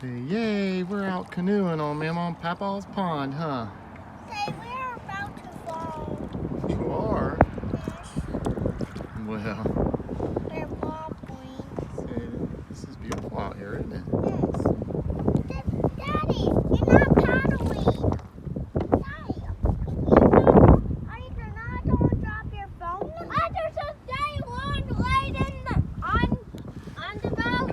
Say, yay, we're out canoeing on Mama and Papa's pond, huh? Say, we're about to fall. You are? Yes. Well. We're wobbling. Say, this is beautiful out here, isn't it? Yes. Daddy, you're not paddling. Daddy, you're not going to drop your phone? I just stay one right on the boat.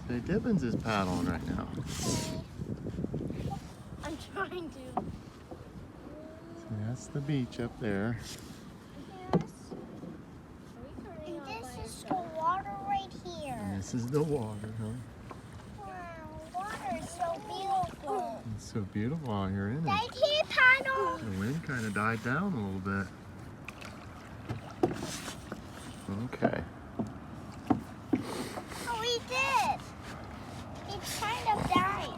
Say, Dibbins is paddling right now. I'm trying to. So that's the beach up there. Yes. And this is the water right here. And this is the water, huh? Wow, water is so beautiful. It's so beautiful out here, isn't it? Daddy, can you paddle? The wind kind of died down a little bit. Okay. Oh, we did. It kind of died.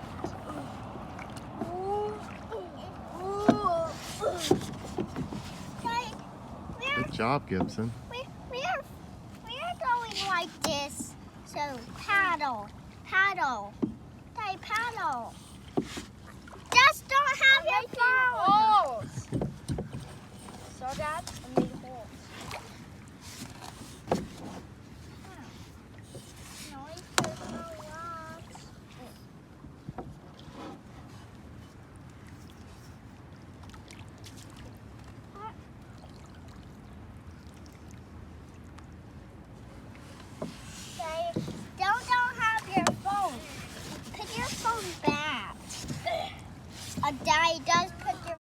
Good job, Gibson. We're going like this. So paddle, paddle, Daddy, paddle. Just don't have your phone. So Dad, I made holes. Don't have your phone. Put your phone back. Daddy does